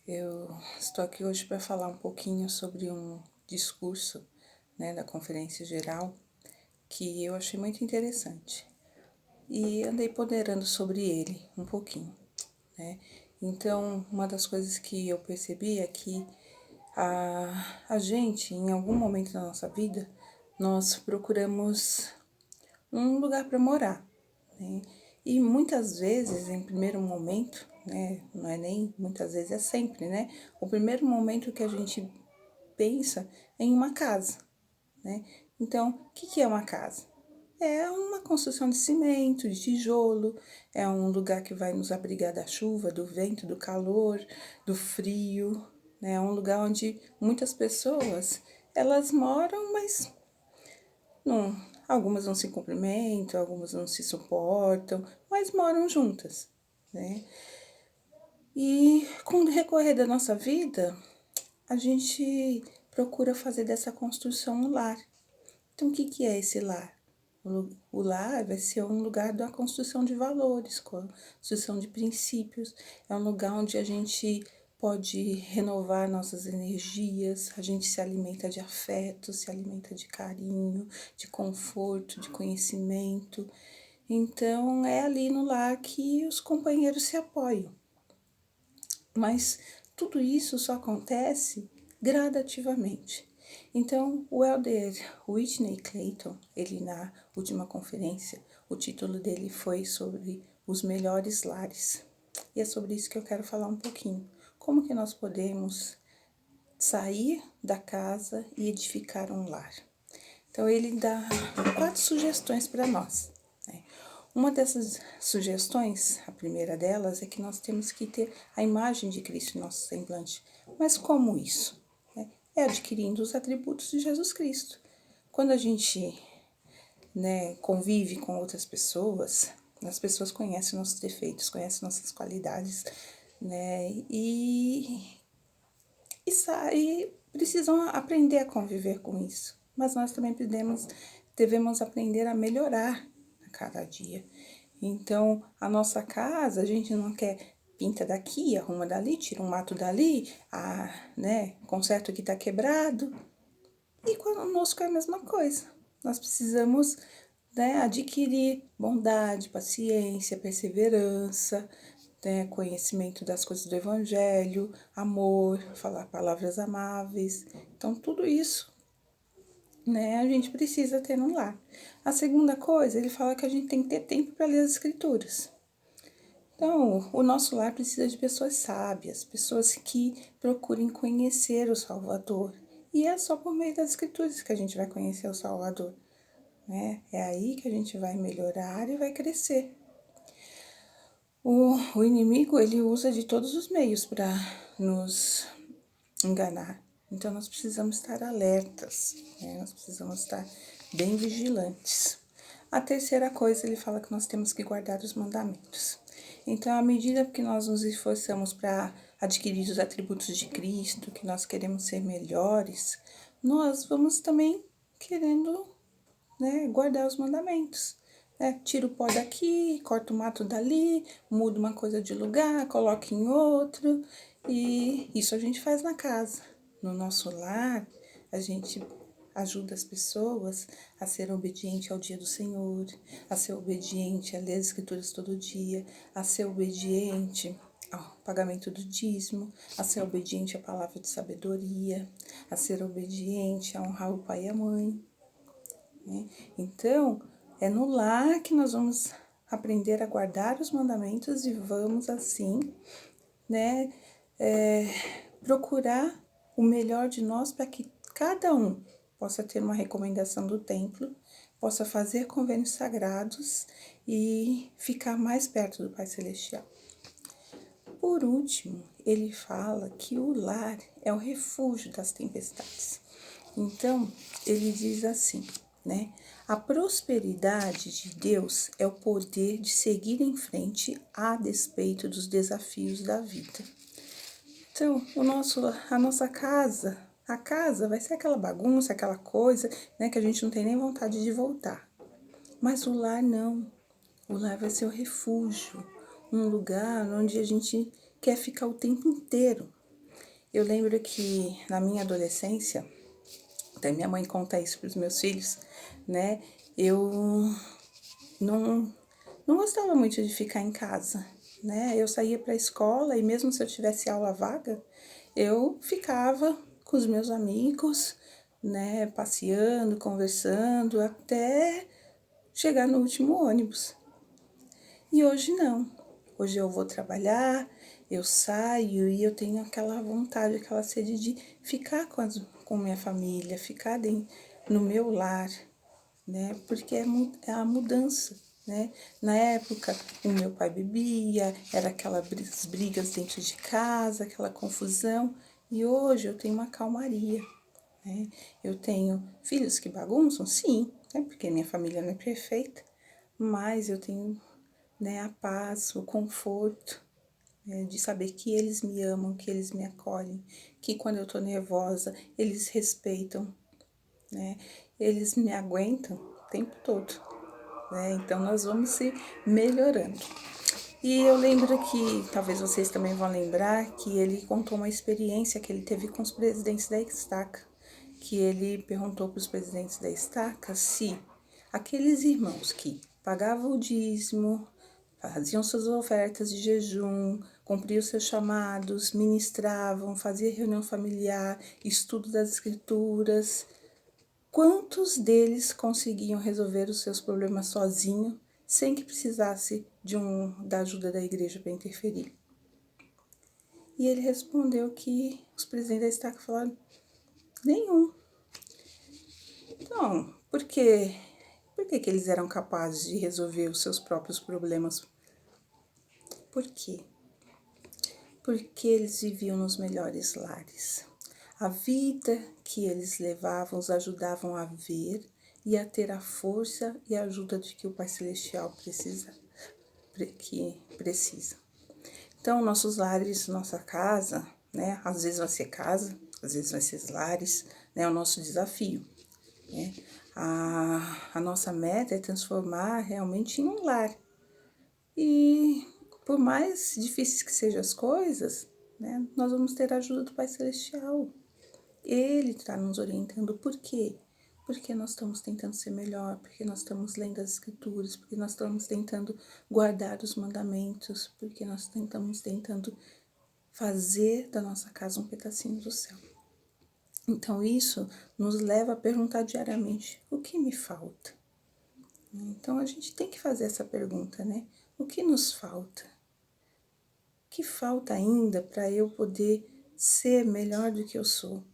Eu estou aqui hoje para falar um pouquinho sobre um discurso, da Conferência Geral que eu achei muito interessante e andei ponderando sobre ele um pouquinho, né? Então, uma das coisas que eu percebi é que a gente, em algum momento da nossa vida, nós procuramos um lugar para morar, né? E muitas vezes, em primeiro momento, né, não é nem muitas vezes, é sempre, né? O primeiro momento que a gente pensa é em uma casa, né? Então, o que é uma casa? É uma construção de cimento, de tijolo, é um lugar que vai nos abrigar da chuva, do vento, do calor, do frio, né? É um lugar onde muitas pessoas, elas moram, mas não, algumas não se cumprimentam, algumas não se suportam, mas moram juntas, né? E com o decorrer da nossa vida, a gente procura fazer dessa construção um lar. Então, o que é esse lar? O lar vai ser um lugar da construção de valores, construção de princípios. É um lugar onde a gente pode renovar nossas energias, a gente se alimenta de afeto, se alimenta de carinho, de conforto, de conhecimento. Então, é ali no lar que os companheiros se apoiam. Mas tudo isso só acontece gradativamente. Então, o Elder Whitney Clayton, ele na última conferência, o título dele foi sobre os melhores lares. E é sobre isso que eu quero falar um pouquinho. Como que nós podemos sair da casa e edificar um lar? Então, ele dá 4 sugestões para nós, né? Uma dessas sugestões, a primeira delas, é que nós temos que ter a imagem de Cristo em nosso semblante. Mas como isso? É adquirindo os atributos de Jesus Cristo. Quando a gente, convive com outras pessoas, as pessoas conhecem nossos defeitos, conhecem nossas qualidades, né? E precisam aprender a conviver com isso. Mas nós também devemos aprender a melhorar a cada dia. Então, a nossa casa, a gente não quer pinta daqui, arruma dali, tira um mato dali, conserta o que está quebrado. E conosco é a mesma coisa. Nós precisamos, adquirir bondade, paciência, perseverança, conhecimento das coisas do Evangelho, amor, falar palavras amáveis. Então, tudo isso, a gente precisa ter no lar. A segunda coisa, ele fala que a gente tem que ter tempo para ler as Escrituras. Então, o nosso lar precisa de pessoas sábias, pessoas que procurem conhecer o Salvador. E é só por meio das Escrituras que a gente vai conhecer o Salvador, né? É aí que a gente vai melhorar e vai crescer. O inimigo, ele usa de todos os meios para nos enganar. Então, nós precisamos estar alertas, né? Nós precisamos estar bem vigilantes. A terceira coisa, ele fala que nós temos que guardar os mandamentos. Então, à medida que nós nos esforçamos para adquirir os atributos de Cristo, que nós queremos ser melhores, nós vamos também querendo, guardar os mandamentos. Tira o pó daqui, corta o mato dali, muda uma coisa de lugar, coloca em outro. E isso a gente faz na casa. No nosso lar, a gente ajuda as pessoas a ser obediente ao dia do Senhor, a ser obediente a ler as Escrituras todo dia, a ser obediente ao pagamento do dízimo, a ser obediente à palavra de sabedoria, a ser obediente a honrar o pai e a mãe, né? Então, é no lar que nós vamos aprender a guardar os mandamentos e vamos assim, procurar o melhor de nós para que cada um possa ter uma recomendação do templo, possa fazer convênios sagrados e ficar mais perto do Pai Celestial. Por último, ele fala que o lar é o refúgio das tempestades. Então, ele diz assim, a prosperidade de Deus é o poder de seguir em frente a despeito dos desafios da vida. Então, a nossa casa, a casa vai ser aquela bagunça, aquela coisa, que a gente não tem nem vontade de voltar. Mas o lar não. O lar vai ser o refúgio, um lugar onde a gente quer ficar o tempo inteiro, Eu lembro que na minha adolescência, até minha mãe conta isso para os meus filhos, né? Eu não, não gostava muito de ficar em casa, né? Eu saía para a escola e mesmo se eu tivesse aula vaga, eu ficava com os meus amigos, né? Passeando, conversando, até chegar no último ônibus. E hoje não. Hoje eu vou trabalhar, eu saio e eu tenho aquela vontade, aquela sede de ficar com minha família, ficar no meu lar, né? Porque é a mudança, né? Na época, o meu pai bebia, era aquelas brigas dentro de casa, aquela confusão. E hoje eu tenho uma calmaria, né? Eu tenho filhos que bagunçam, sim, né? Porque minha família não é perfeita, mas eu tenho, né, a paz, o conforto, né, de saber que eles me amam, que eles me acolhem, que quando eu tô nervosa, eles respeitam, né? Eles me aguentam o tempo todo, né? Então nós vamos se melhorando. E eu lembro que, talvez vocês também vão lembrar, que ele contou uma experiência que ele teve com os presidentes da Estaca, que ele perguntou para os presidentes da Estaca se aqueles irmãos que pagavam o dízimo, faziam suas ofertas de jejum, cumpriam seus chamados, ministravam, faziam reunião familiar, estudo das escrituras, quantos deles conseguiam resolver os seus problemas sozinho, sem que precisasse da ajuda da igreja para interferir? E ele respondeu que os presidentes da Estaca falaram: nenhum. Então, por que eles eram capazes de resolver os seus próprios problemas? Por quê? Porque eles viviam nos melhores lares. A vida que eles levavam os ajudavam a ver e a ter a força e a ajuda de que o Pai Celestial precisa. Então, nossos lares, nossa casa, né? Às vezes vai ser casa, às vezes vai ser lares, né? É o nosso desafio, né? A nossa meta é transformar realmente em um lar. E por mais difíceis que sejam as coisas, né? Nós vamos ter a ajuda do Pai Celestial. Ele está nos orientando. Por quê? Porque nós estamos tentando ser melhor, porque nós estamos lendo as escrituras, porque nós estamos tentando guardar os mandamentos, porque nós estamos tentando fazer da nossa casa um pedacinho do céu. Então isso nos leva a perguntar diariamente: o que me falta? Então a gente tem que fazer essa pergunta, né? O que nos falta? O que falta ainda para eu poder ser melhor do que eu sou?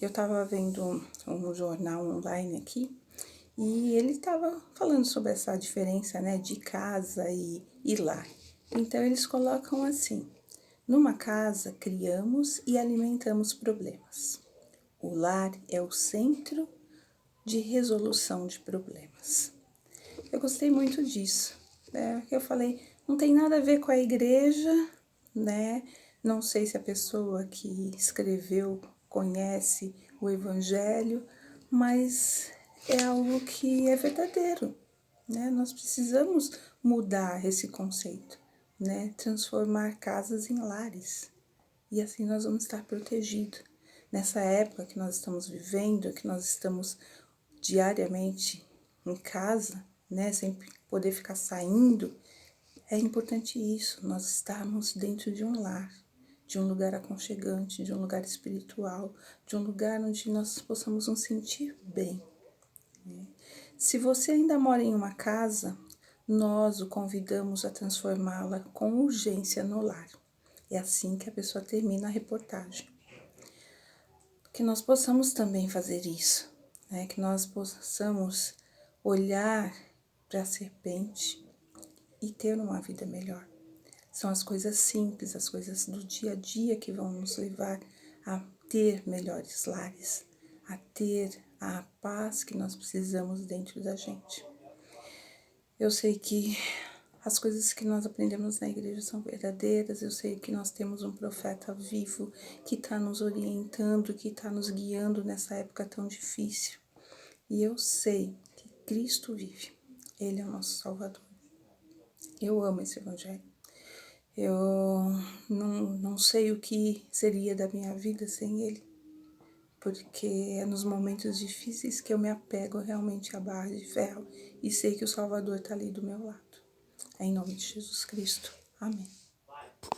Eu estava vendo um jornal online aqui e ele estava falando sobre essa diferença, né, de casa e lar. Então eles colocam assim: numa casa criamos e alimentamos problemas. O lar é o centro de resolução de problemas. Eu gostei muito disso, né? Eu falei, não tem nada a ver com a igreja, né? Não sei se a pessoa que escreveu conhece o Evangelho, mas é algo que é verdadeiro, né? Nós precisamos mudar esse conceito, né? Transformar casas em lares, e assim nós vamos estar protegidos. Nessa época que nós estamos vivendo, que nós estamos diariamente em casa, né, sem poder ficar saindo, é importante isso, nós estarmos dentro de um lar, de um lugar aconchegante, de um lugar espiritual, de um lugar onde nós possamos nos sentir bem, né? Se você ainda mora em uma casa, nós o convidamos a transformá-la com urgência no lar. É assim que a pessoa termina a reportagem. Que nós possamos também fazer isso, né? Que nós possamos olhar para a serpente e ter uma vida melhor. São as coisas simples, as coisas do dia a dia que vão nos levar a ter melhores lares, a ter a paz que nós precisamos dentro da gente. Eu sei que as coisas que nós aprendemos na igreja são verdadeiras, eu sei que nós temos um profeta vivo que está nos orientando, que está nos guiando nessa época tão difícil. E eu sei que Cristo vive, Ele é o nosso Salvador. Eu amo esse Evangelho. Eu não sei o que seria da minha vida sem Ele, porque é nos momentos difíceis que eu me apego realmente à barra de ferro e sei que o Salvador está ali do meu lado. É em nome de Jesus Cristo. Amém.